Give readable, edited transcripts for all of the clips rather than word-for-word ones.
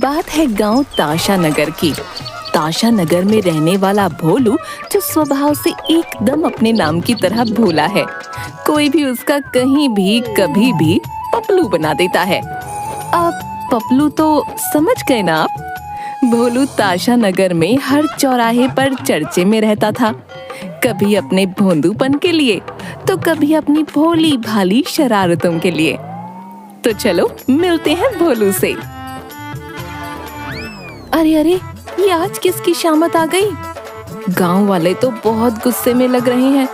बात है गांव ताशा नगर की। ताशा नगर में रहने वाला भोलू जो स्वभाव से एकदम अपने नाम की तरह भोला है, कोई भी उसका कहीं भी कभी भी पपलू बना देता है। अब पपलू तो समझ गए ना आप। भोलू ताशा नगर में हर चौराहे पर चर्चे में रहता था, कभी अपने भोंदूपन के लिए तो कभी अपनी भोली भाली शरारतों के लिए। तो चलो मिलते हैं भोलू से। अरे अरे, ये आज किसकी शामत आ गई? गांव वाले तो बहुत गुस्से में लग रहे हैं।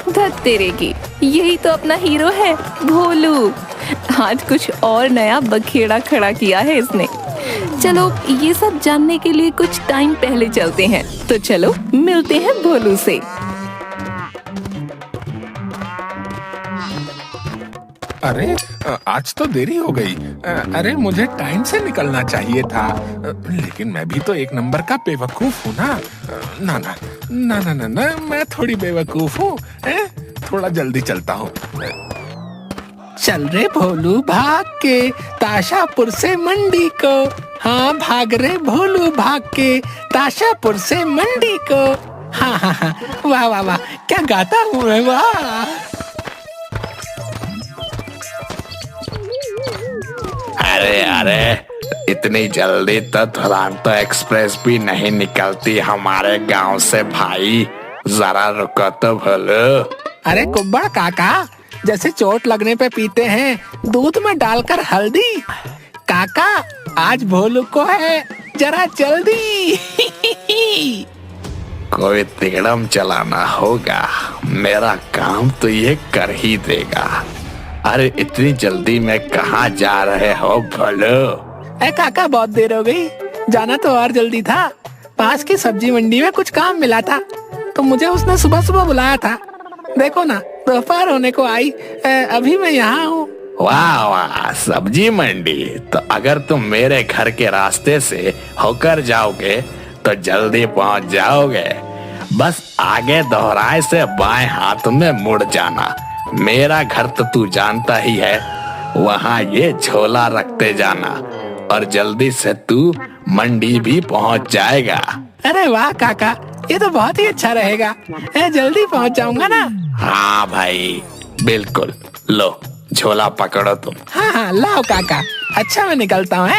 धत तेरे की, यही तो अपना हीरो है भोलू। आज कुछ और नया बखेड़ा खड़ा किया है इसने। चलो ये सब जानने के लिए कुछ टाइम पहले चलते हैं। तो चलो मिलते हैं भोलू से। अरे आज तो देरी हो गई। अरे मुझे टाइम से निकलना चाहिए था, लेकिन मैं भी तो एक नंबर का बेवकूफ हूँ ना। ना ना ना ना ना ना, मैं थोड़ी बेवकूफ हूँ। थोड़ा जल्दी चलता हूँ। चल रे भोलू भाग के ताशापुर से मंडी को, हाँ भाग रे भोलू भाग के ताशापुर से मंडी को। हाँ हाँ हाँ, वाह वाह वाह, क्या गाता हूँ मैं, वाह। अरे अरे, इतनी जल्दी तो दुरंतो एक्सप्रेस भी नहीं निकलती हमारे गांव से भाई, जरा रुको तो भोलू। अरे कुब्बड़ काका, जैसे चोट लगने पे पीते हैं दूध में डालकर हल्दी, काका आज भोलू को है जरा जल्दी। कोई तिगड़म चलाना होगा, मेरा काम तो ये कर ही देगा। अरे इतनी जल्दी में कहाँ जा रहे हो भोलू? काका बहुत देर हो गई, जाना तो और जल्दी था। पास की सब्जी मंडी में कुछ काम मिला था, तो मुझे उसने सुबह सुबह बुलाया था। देखो ना, दोपहर होने को आई, अभी मैं यहाँ हूँ। वाह वाह, सब्जी मंडी। तो अगर तुम मेरे घर के रास्ते से होकर जाओगे तो जल्दी पहुँच जाओगे। बस आगे दोहराए से बाएं हाथ में मुड़ जाना। मेरा घर तो तू जानता ही है, वहाँ ये झोला रखते जाना और जल्दी से तू मंडी भी पहुँच जाएगा। अरे वाह काका, ये तो बहुत ही अच्छा रहेगा। जल्दी पहुँच जाऊंगा ना। हाँ भाई बिल्कुल, लो झोला पकड़ो तुम। हाँ हाँ लाओ काका, अच्छा मैं निकलता हूँ।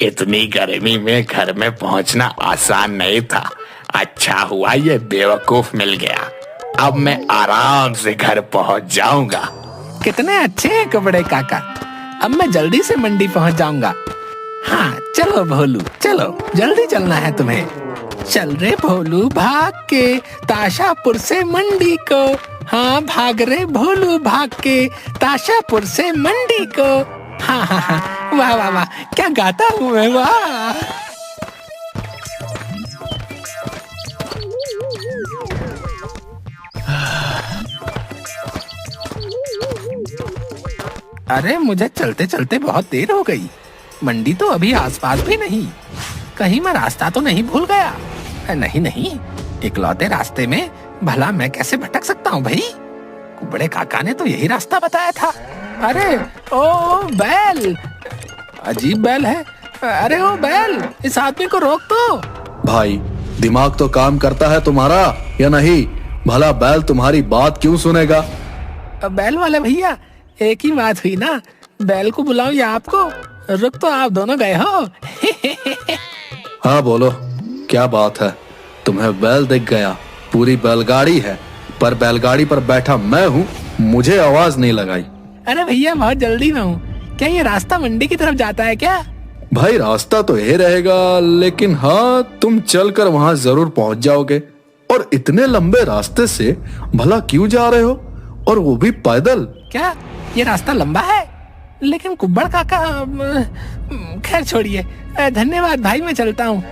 इतनी गर्मी में घर में पहुँचना आसान नहीं था। अच्छा हुआ ये बेवकूफ मिल गया, अब मैं आराम से घर पहुँच जाऊंगा। कितने अच्छे हैं कपड़े काका, अब मैं जल्दी से मंडी पहुँच जाऊंगा। हाँ चलो भोलू चलो, जल्दी चलना है तुम्हें। चल रे भोलू भाग के ताशापुर से मंडी को, हाँ भाग रे भोलू भाग के ताशापुर से मंडी को। हाँ हाँ हाँ, वाह वाह वाह, क्या गाता हूँ मैं, वाह। अरे मुझे चलते चलते बहुत देर हो गई, मंडी तो अभी आसपास भी नहीं। कहीं मैं रास्ता तो नहीं भूल गया? नहीं नहीं, इकलौते रास्ते में भला मैं कैसे भटक सकता हूँ भाई? कुबड़े काका ने तो यही रास्ता बताया था। अरे ओ बैल, अजीब बैल है। अरे ओ बैल, इस आदमी को रोक तो। भाई दिमाग तो काम करता है तुम्हारा या नहीं? भला बैल तुम्हारी बात क्यों सुनेगा? बैल वाले भैया, एक ही बात हुई ना, बैल को बुलाऊं या आपको? रुक तो आप दोनों गए हो। हाँ बोलो, क्या बात है? तुम्हें बैल दिख गया? पूरी बैलगाड़ी है, पर बैलगाड़ी पर बैठा मैं हूँ, मुझे आवाज नहीं लगाई। अरे भैया बहुत जल्दी में हूँ। क्या ये रास्ता मंडी की तरफ जाता है क्या? भाई रास्ता तो यही रहेगा, लेकिन हाँ तुम चलकर वहाँ जरूर पहुँच जाओगे। और इतने लंबे रास्ते से भला क्यों जा रहे हो, और वो भी पैदल? क्या ये रास्ता लंबा है? लेकिन कुब्बड़ काका, खैर छोड़िए, धन्यवाद भाई, मैं चलता हूँ।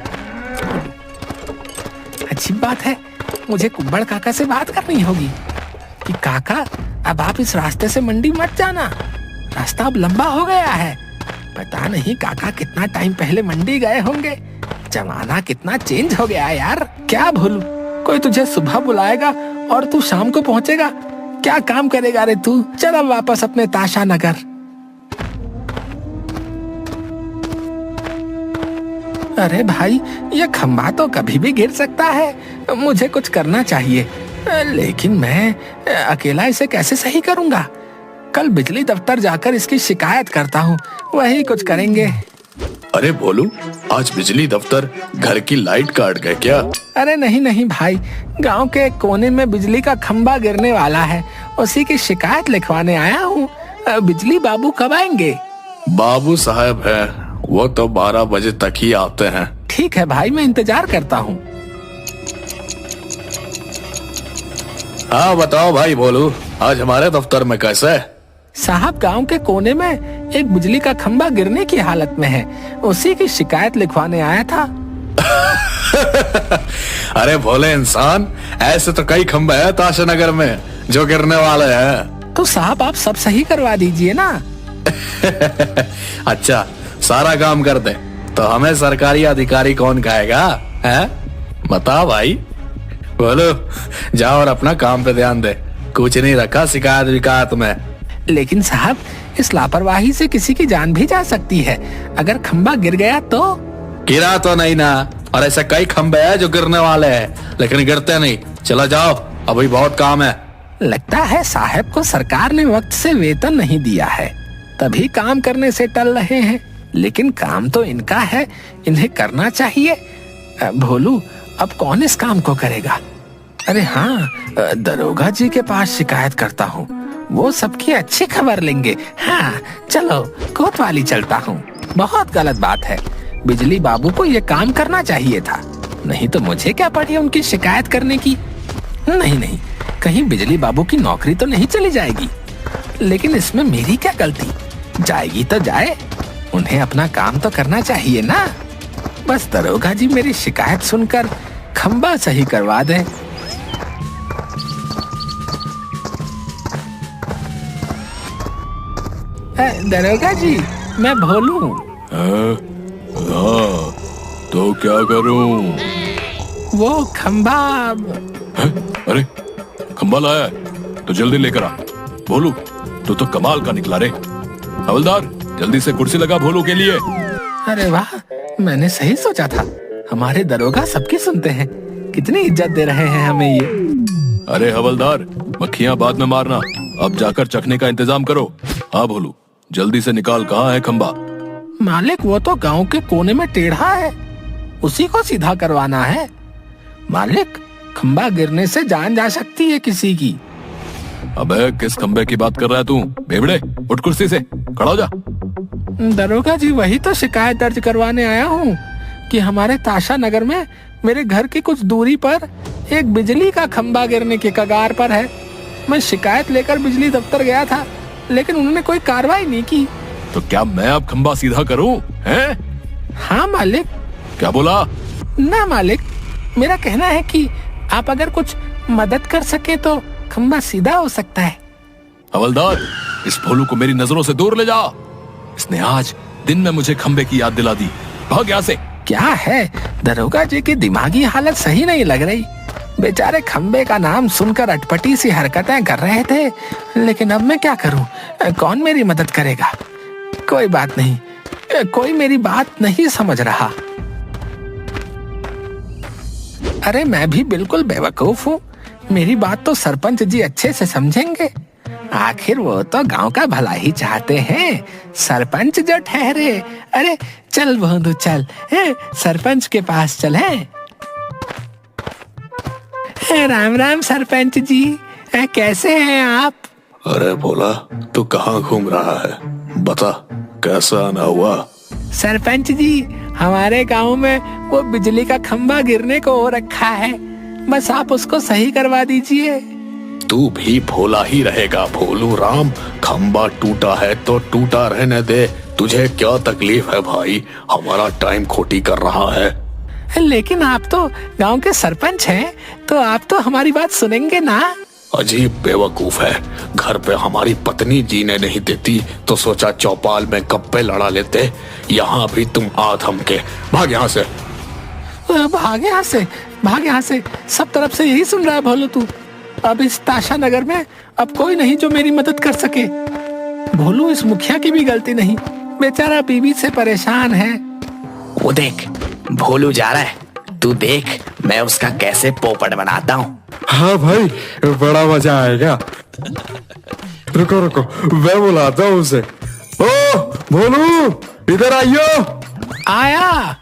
अच्छी बात है, मुझे कुब्बड़ काका से बात करनी होगी कि काका अब आप इस रास्ते से मंडी मत जाना, रास्ता अब लंबा हो गया है। पता नहीं काका कितना टाइम पहले मंडी गए होंगे, जमाना कितना चेंज हो गया है यार। क्या भूलू, कोई तुझे सुबह बुलाएगा और तू शाम को पहुंचेगा, क्या काम करेगा रे तू? चल अब वापस अपने ताशा नगर। अरे भाई, ये खंभा तो कभी भी गिर सकता है, मुझे कुछ करना चाहिए। लेकिन मैं अकेला इसे कैसे सही करूंगा? कल बिजली दफ्तर जाकर इसकी शिकायत करता हूँ, वही कुछ करेंगे। अरे भोलू, आज बिजली दफ्तर घर की लाइट काट गए क्या? अरे नहीं नहीं भाई, गांव के एक कोने में बिजली का खंभा गिरने वाला है, उसी की शिकायत लिखवाने आया हूँ। बिजली बाबू कब आएंगे? बाबू साहब है, वो तो 12 बजे तक ही आते हैं। ठीक है भाई, मैं इंतजार करता हूँ। हाँ बताओ भाई भोलू, आज हमारे दफ्तर में कैसे है? साहब, गांव के कोने में एक बिजली का खंभा गिरने की हालत में है, उसी की शिकायत लिखवाने आया था। अरे भोले इंसान, ऐसे तो कई खंभे हैं ताशानगर में जो गिरने वाले हैं। तो साहब, आप सब सही करवा दीजिए ना। अच्छा, सारा काम कर दे तो हमें सरकारी अधिकारी कौन कहेगा? है बता भाई। बोलो, जाओ और अपना काम पे ध्यान दे, कुछ नहीं रखा शिकायत विकायत में। लेकिन साहब, इस लापरवाही से किसी की जान भी जा सकती है। अगर खंभा गिर गया तो? गिरा तो नहीं ना, और ऐसे कई खंभे हैं जो गिरने वाले हैं लेकिन गिरते नहीं। चलो जाओ, अभी बहुत काम है। लगता है साहब को सरकार ने वक्त से वेतन नहीं दिया है, तभी काम करने से टल रहे हैं। लेकिन काम तो इनका है, इन्हें करना चाहिए। भोलू, अब कौन इस काम को करेगा? अरे हाँ, दरोगा जी के पास शिकायत करता हूँ, वो सबकी अच्छी खबर लेंगे। हाँ चलो, कोतवाली चलता हूँ। बहुत गलत बात है, बिजली बाबू को ये काम करना चाहिए था, नहीं तो मुझे क्या पड़ी उनकी शिकायत करने की। नहीं नहीं, कहीं बिजली बाबू की नौकरी तो नहीं चली जाएगी। लेकिन इसमें मेरी क्या गलती? जाएगी तो जाए, उन्हें अपना काम तो करना चाहिए ना। बस दरोगा जी मेरी शिकायत सुनकर खंभा सही करवा दें। दरोगा जी, मैं भोलू। हाँ, तो क्या करूं? वो खंभा। अरे खंभा लाया है तो जल्दी लेकर आ। भोलू, तो कमाल का निकला रे। हवलदार, जल्दी से कुर्सी लगा भोलू के लिए। अरे वाह, मैंने सही सोचा था, हमारे दरोगा सबकी सुनते हैं। कितनी इज्जत दे रहे हैं हमें ये। अरे हवलदार, मक्खियां बाद में मारना, अब जाकर चखने का इंतजाम करो। हाँ भोलू, जल्दी से निकाल, कहाँ है खंभा? मालिक, वो तो गांव के कोने में टेढ़ा है, उसी को सीधा करवाना है। मालिक, खंभा गिरने से जान जा सकती है किसी की। अबे किस खंबे की बात कर रहा है तू? बेवड़े, उठ कुर्सी से, खड़ा हो जा। दरोगा जी, वही तो शिकायत दर्ज करवाने आया हूँ कि हमारे ताशा नगर में मेरे घर की कुछ दूरी पर एक बिजली का खंभा गिरने के कगार पर है। मैं शिकायत लेकर बिजली दफ्तर गया था, लेकिन उन्होंने कोई कार्रवाई नहीं की। तो क्या मैं अब खंभा सीधा करूं? हैं? हाँ मालिक। क्या बोला? ना मालिक, मेरा कहना है कि आप अगर कुछ मदद कर सके तो खंभा सीधा हो सकता है। हवलदार, इस भोलू को मेरी नजरों से दूर ले जा। इसने आज दिन में मुझे खंबे की याद दिला दी। भाग यहाँ से। क्या है, दरोगा जी की दिमागी हालत सही नहीं लग रही। बेचारे खंबे का नाम सुनकर अटपटी सी हरकतें कर रहे थे, लेकिन अब मैं क्या करूं? कौन मेरी मदद करेगा? कोई बात नहीं, कोई मेरी बात नहीं समझ रहा। अरे मैं भी बिल्कुल बेवकूफ हूँ, मेरी बात तो सरपंच जी अच्छे से समझेंगे। आखिर वो तो गांव का भला ही चाहते हैं, सरपंच जो ठहरे। अरे चल बंधु चल, सरपंच के पास चल। राम राम सरपंच जी, कैसे हैं आप? अरे भोला, तू कहाँ घूम रहा है? बता, कैसा आना हुआ? सरपंच जी, हमारे गांव में वो बिजली का खंभा गिरने को हो रखा है, बस आप उसको सही करवा दीजिए। तू भी भोला ही रहेगा भोलू राम। खंभा टूटा है तो टूटा रहने दे, तुझे क्या तकलीफ है भाई? हमारा टाइम खोटी कर रहा है। लेकिन आप तो गांव के सरपंच हैं, तो आप तो हमारी बात सुनेंगे ना? अजीब बेवकूफ है, घर पे हमारी पत्नी जीने नहीं देती तो सोचा चौपाल में गप्पे लड़ा लेते। यहाँ भी तुम आ थमके। भाग यहाँ से। भाग यहाँ से, भाग यहाँ से, सब तरफ से यही सुन रहा है भोलू तू। अब इस ताशा नगर में अब कोई नहीं जो मेरी मदद कर सके। भोलू, इस मुखिया की भी गलती नहीं, बेचारा बीवी से परेशान है। वो देख, भोलू जा रहा है, तू देख मैं उसका कैसे पोपट बनाता हूँ। हाँ भाई, बड़ा मजा आएगा। रुको रुको, मैं बुलाता हूँ उसे। ओ भोलू, इधर आइयो। आया।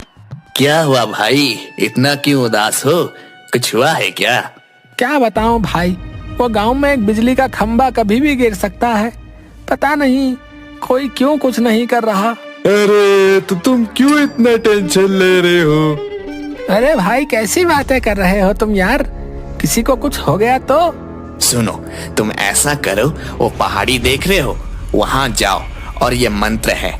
क्या हुआ भाई, इतना क्यों उदास हो, कुछ हुआ है क्या? क्या बताऊं भाई, वो गांव में एक बिजली का खंभा कभी भी गिर सकता है। पता नहीं कोई क्यों कुछ नहीं कर रहा। अरे तो तुम क्यों इतना टेंशन ले रहे हो? अरे भाई कैसी बातें कर रहे हो तुम यार, किसी को कुछ हो गया तो? सुनो, तुम ऐसा करो, वो पहाड़ी देख रहे हो, वहां जाओ और ये मंत्र है,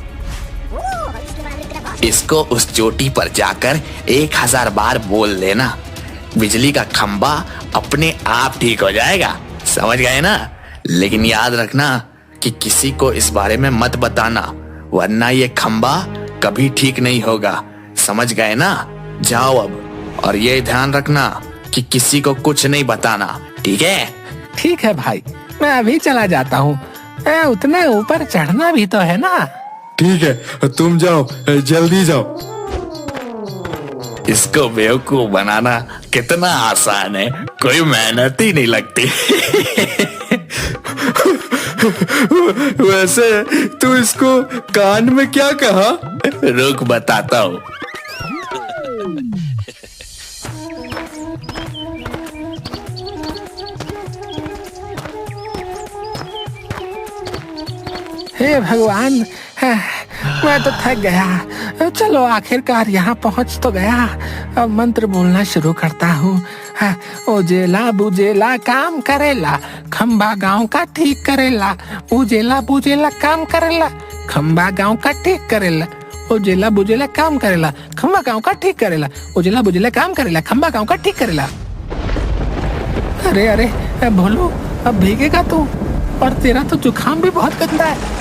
इसको उस चोटी पर जाकर 1000 बार बोल लेना। बिजली का खंभा अपने आप ठीक हो जाएगा, समझ गए ना? लेकिन याद रखना कि किसी को इस बारे में मत बताना, वरना ये खंभा कभी ठीक नहीं होगा, समझ गए ना? जाओ अब, और ये ध्यान रखना कि किसी को कुछ नहीं बताना, ठीक है? ठीक है भाई, मैं अभी चला जाता हूँ, उतने ऊपर चढ़ना भी तो है ना। ठीक है, तुम जाओ, जल्दी जाओ। इसको बेवकूफ बनाना कितना आसान है, कोई मेहनत ही नहीं लगती। वैसे तू इसको कान में क्या कहा? रुक बताता हूँ। हे भगवान, मैं तो थक गया। चलो आखिरकार यहाँ पहुँच तो गया। अब मंत्र बोलना शुरू करता हूँ। उजेला बुजेला काम करेला, खंबा गांव का ठीक करेला। उजेला बुजेला काम करेला, खंबा गांव का ठीक करेला। उजेला बुजेला काम करेला, खंबा गांव का ठीक करेला। उजेला बुजेला काम करेला, खंबा गांव का ठीक करेला। अरे अरे भोलू, अब भीगेगा तू, और तेरा तो जुकाम भी बहुत गंदा है।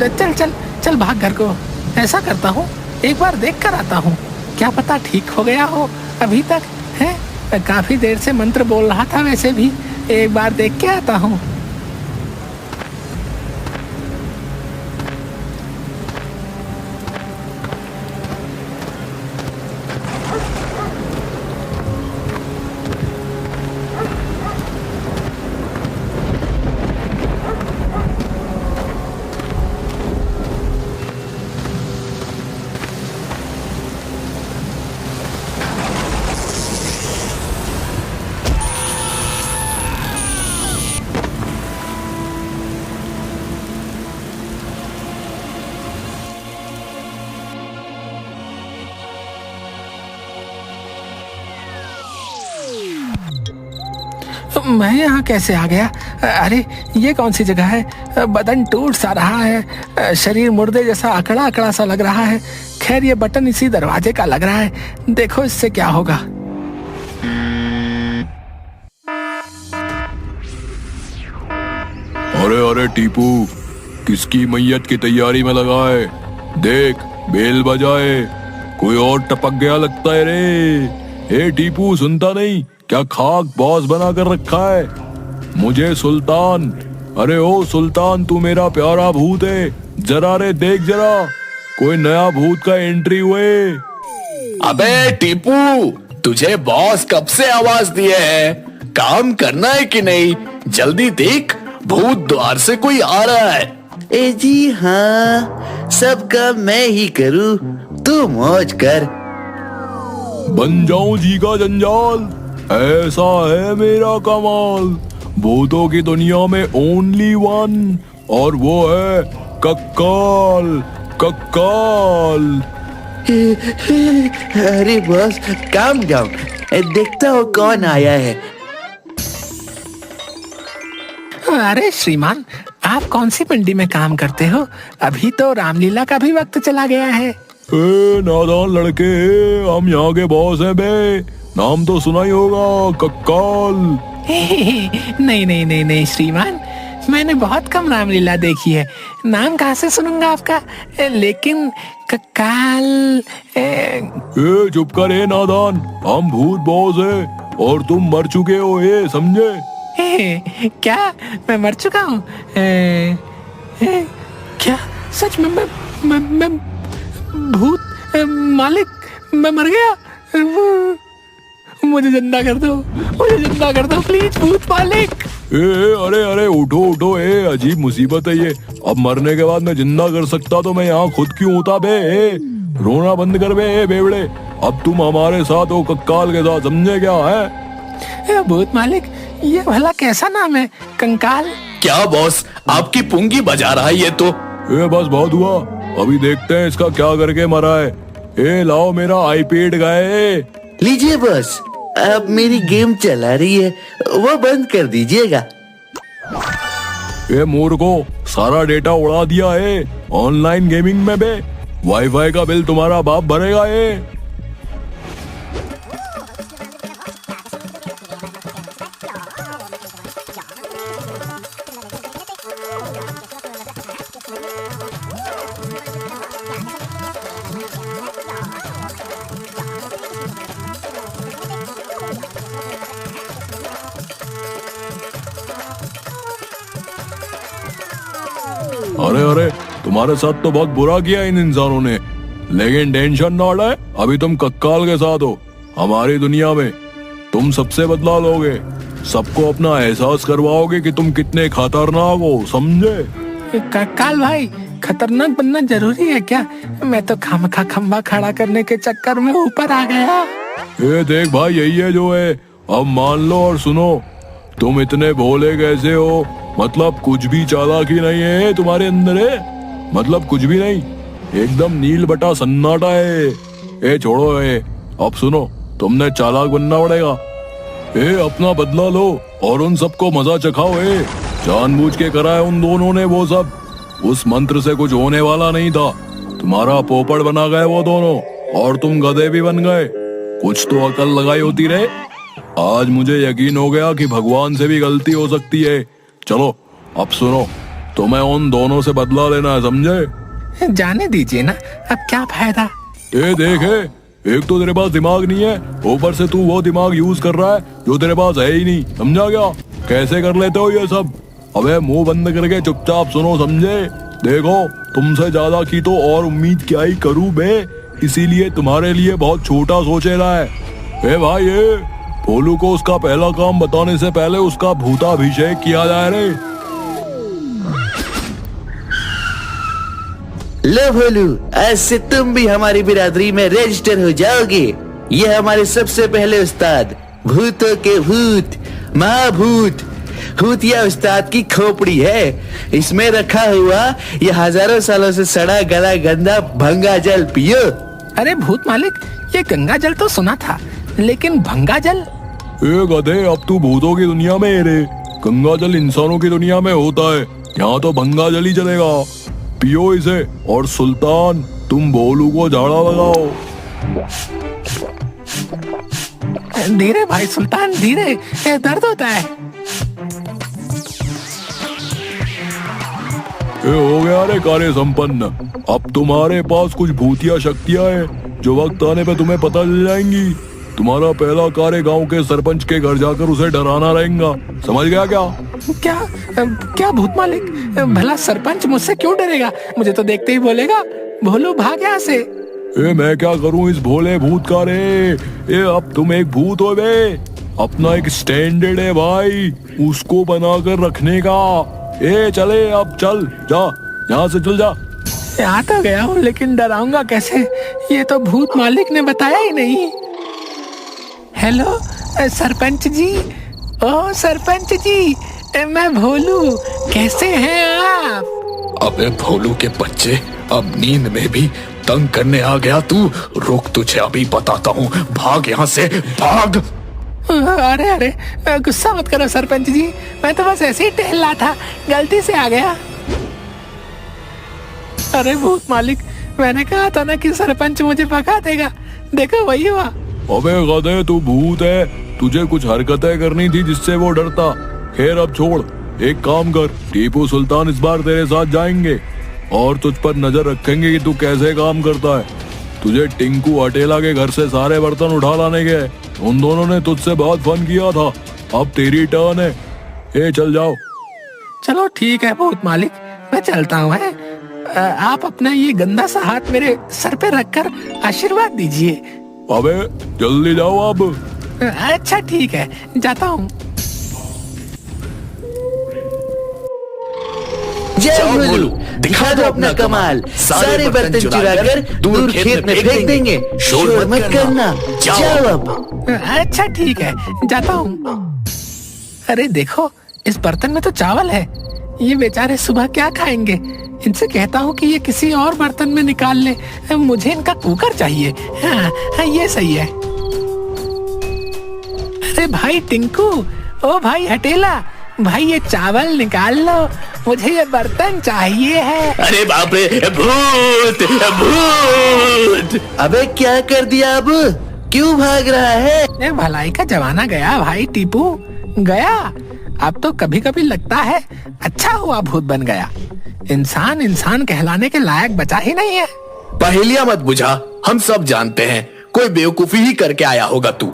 चल चल चल भाग घर को। ऐसा करता हूँ, एक बार देख कर आता हूँ, क्या पता ठीक हो गया हो अभी तक है। काफी देर से मंत्र बोल रहा था, वैसे भी एक बार देख के आता हूँ। मैं यहाँ कैसे आ गया? अरे ये कौन सी जगह है? बदन टूट सा रहा है, शरीर मुर्दे जैसा अकड़ा अकड़ा सा लग रहा है। खैर ये बटन इसी दरवाजे का लग रहा है, देखो इससे क्या होगा। अरे अरे टीपू, किसकी मैयत की तैयारी में लगा है? देख बेल बजाए, कोई और टपक गया लगता है रे। ए टीपू, सुनता नहीं क्या खाक बॉस बना कर रखा है मुझे? सुल्तान, अरे ओ सुल्तान, तू मेरा प्यारा भूत है, जरा रे देख जरा, कोई नया भूत का एंट्री हुए। अबे टीपू, तुझे बॉस कब से आवाज दिए है? काम करना है कि नहीं? जल्दी देख, भूत द्वार से कोई आ रहा है। ए जी हाँ, सब काम मैं ही करूँ, तू मौज कर। बन जाऊं जी का जंजाल, ऐसा है मेरा कमाल। भूतों की दुनिया में ओनली वन, और वो है कक्काल। कक्काल। अरे बॉस, काम डाउन, देखता हो कौन आया है। अरे श्रीमान, आप कौन सी मंडी में काम करते हो? अभी तो रामलीला का भी वक्त चला गया है। ए नादान लड़के, हम यहाँ के बॉस हैं बे, नाम तो सुना ही होगा, कक्काल। नहीं नहीं नहीं नहीं श्रीमान, मैंने बहुत कम रामलीला देखी है, नाम कहाँ से सुनूंगा आपका? लेकिन कक्काल। ए चुप कर ए नादान, हम भूत बॉस है और तुम मर चुके हो, ये समझे? क्या मैं मर चुका हूँ? क्या सच में मैं भूत मालिक, मैं मर गया? मुझे जिंदा कर दो, मुझे जिंदा कर दो प्लीज भूत मालिक। अरे अरे उठो उठो, अजीब मुसीबत है ये। अब मरने के बाद मैं जिंदा कर सकता तो मैं यहाँ खुद क्यों होता बे? रोना बंद कर बे बेवड़े। अब तुम हमारे साथ हो कक्काल के साथ, समझे क्या है? भूत मालिक, ये भला कैसा नाम है, कंकाल? क्या बॉस, आपकी पुंगी बजा रहा है ये तो। बस बहुत हुआ, अभी देखते हैं इसका क्या करके मरा है। लाओ मेरा आईपैड गए। लीजिए बॉस, अब मेरी गेम चला रही है, वो बंद कर दीजिएगा। मूर्खो, सारा डेटा उड़ा दिया है ऑनलाइन गेमिंग में बे। वाईफाई का बिल तुम्हारा बाप भरेगा ये। अरे अरे, तुम्हारे साथ तो बहुत बुरा किया इन इंसानों ने, लेकिन टेंशन ना ले, अभी तुम कक्काल के साथ हो हमारी दुनिया में। तुम सबसे बदला लोगे, सबको अपना एहसास करवाओगे कि तुम कितने खतरनाक हो, समझे? कंकाल भाई, खतरनाक बनना जरूरी है क्या? मैं तो खामखा खंबा खड़ा करने के चक्कर में ऊपर आ गया। देख भाई, यही है जो है। अब मान लो और सुनो, तुम इतने भोले कैसे हो? मतलब कुछ भी चालाकी नहीं है तुम्हारे अंदर है, मतलब कुछ भी नहीं, एकदम नील बटा सन्नाटा है। छोड़ो अब सुनो, तुमने चालाक बनना पड़ेगा। अपना बदला लो और उन सबको मजा चखाओ। जानबूझ के कराए उन दोनों ने वो सब। उस मंत्र से कुछ होने वाला नहीं था, तुम्हारा पोपड़ बना गए वो दोनों, और तुम गधे भी बन गए। कुछ तो अकल लगाई होती रहे। आज मुझे यकीन हो गया कि भगवान से भी गलती हो सकती है। चलो अब सुनो, तुम्हें उन दोनों से बदला लेना है, समझे? जाने दीजिए ना, अब क्या फायदा। देखे, एक तो तेरे पास दिमाग नहीं है, ऊपर से तू वो दिमाग यूज कर रहा है जो तेरे पास है ही नहीं, समझा क्या? कैसे कर लेते हो ये सब? अबे मुंह बंद करके चुपचाप सुनो, समझे? देखो, तुमसे ज्यादा की तो और उम्मीद क्या ही करूं बे, इसीलिए तुम्हारे लिए बहुत छोटा सोचे रहा है। भाई, भोलू को उसका पहला काम बताने से पहले उसका भूताभिषेक किया जाए रे। लो भोलू, आज से तुम भी हमारी बिरादरी में रजिस्टर हो जाओगे। ये हमारे सबसे पहले उस्ताद, भूतों के भूत, महाभूत भूतिया उस्ताद की खोपड़ी है। इसमें रखा हुआ ये हजारों सालों से सड़ा गला गंदा भंगा जल पियो। अरे भूत मालिक, ये गंगा जल तो सुना था, लेकिन भंगा जल? गधे, अब तू भूतों की दुनिया में है रे, गंगा जल इंसानों की दुनिया में होता है। यहाँ तो भंगा जल ही चलेगा। पियो इसे, और सुल्तान तुम भोलू को झाड़ा लगाओ। धीरे भाई सुल्तान, धीरे, दर्द होता है। हो गया रे कार्य संपन्न। अब तुम्हारे पास कुछ भूतिया शक्तियां हैं जो वक्त आने पे तुम्हें पता चल जाएंगी। तुम्हारा पहला कार्य गांव के सरपंच के घर जाकर उसे डराना रहेगा, समझ गया क्या? क्या भूत मालिक, भला सरपंच मुझसे क्यों डरेगा? मुझे तो देखते ही बोलेगा, भोलू भाग यहाँ से। मैं क्या करूं इस भोले भूत का रे? अब तुम एक भूत हो बे, अपना एक स्टैंडर्ड है भाई, उसको बनाकर रखने का। चले, अब चल, जा यहाँ से, चल जा। आ तो गया हूँ, लेकिन डराऊंगा कैसे? ये तो भूत मालिक ने बताया ही नहीं। हेलो सरपंच जी, ओ सरपंच जी, मैं भोलू, कैसे हैं आप? अबे भोलू के बच्चे, अब नींद में भी तंग करने आ गया तू। रुक, तुझे अभी बताता हूँ, भाग यहाँ से, भाग। अरे अरे, गुस्सा मत करो सरपंच जी, मैं तो बस ऐसे ही टहल रहा था, गलती से आ गया। अरे भूत मालिक, मैंने कहा था ना कि सरपंच मुझे भगा देगा, देखो वही हुआ। अबे गधे, तू भूत है, तुझे कुछ हरकतें करनी थी जिससे वो डरता। खैर अब छोड़, एक काम कर, टीपू सुल्तान इस बार तेरे साथ जाएंगे और तुझ पर नजर रखेंगे कि तू कैसे काम करता है। तुझे टिंकू अटेला के घर से सारे बर्तन उठा लाने गए, उन दोनों ने तुझसे बहुत फन किया था। अब तेरी टर्न है, चल जाओ। चलो ठीक है भूत मालिक, मैं चलता हूँ। आप अपना ये गंदा सा हाथ मेरे सर पे रखकर आशीर्वाद दीजिए। अबे जल्दी जाओ अब। अच्छा ठीक है, जाता हूँ। जय भोलू, दिखा दो अपना कमाल। सारे बर्तन चुरा कर दूर खेत में फेंक देंगे। शोर मत करना, जाओ अब। अच्छा ठीक है, जाता हूँ। अरे देखो, इस बर्तन में तो चावल है। ये बेचारे सुबह क्या खाएंगे? इनसे कहता हूँ कि ये किसी और बर्तन में निकाल ले। मुझे इनका कुकर चाहिए। हाँ, ये सही है। अरे भाई टिंकू, ओ भाई हटेला, भाई ये चावल निकाल लो, मुझे ये बर्तन चाहिए है। अरे बाप रे, भूत भूत। अबे क्या कर दिया अब? क्यों भाग रहा है? भलाई का जमाना गया भाई टीपू, गया। अब तो कभी कभी लगता है अच्छा हुआ भूत बन गया। इंसान इंसान कहलाने के लायक बचा ही नहीं है। पहेलियां मत बुझा, हम सब जानते हैं कोई बेवकूफी ही करके आया होगा तू।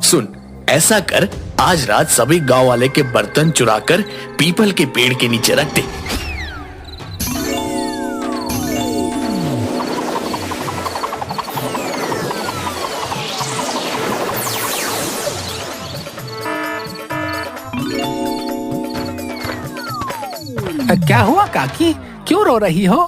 सुन, ऐसा कर, आज रात सभी गांव वाले के बर्तन चुराकर पीपल के पेड़ के नीचे रख दे। क्या हुआ काकी, क्यों रो रही हो?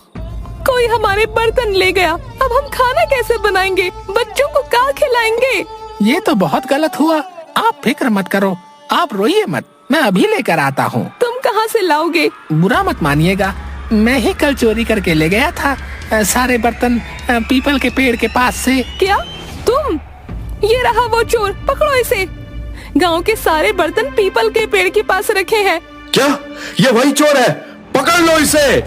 कोई हमारे बर्तन ले गया, अब हम खाना कैसे बनाएंगे? बच्चों को क्या खिलाएंगे? ये तो बहुत गलत हुआ। आप फिक्र मत करो, आप रोइए मत, मैं अभी लेकर आता हूँ। तुम कहाँ से लाओगे? बुरा मत मानिएगा, मैं ही कल चोरी करके ले गया था सारे बर्तन पीपल के पेड़ के पास से। क्या तुम? ये रहा वो चोर, पकड़ो इसे। गांव के सारे बर्तन पीपल के पेड़ के पास रखे हैं। क्या ये वही चोर है? पकड़ लो इसे।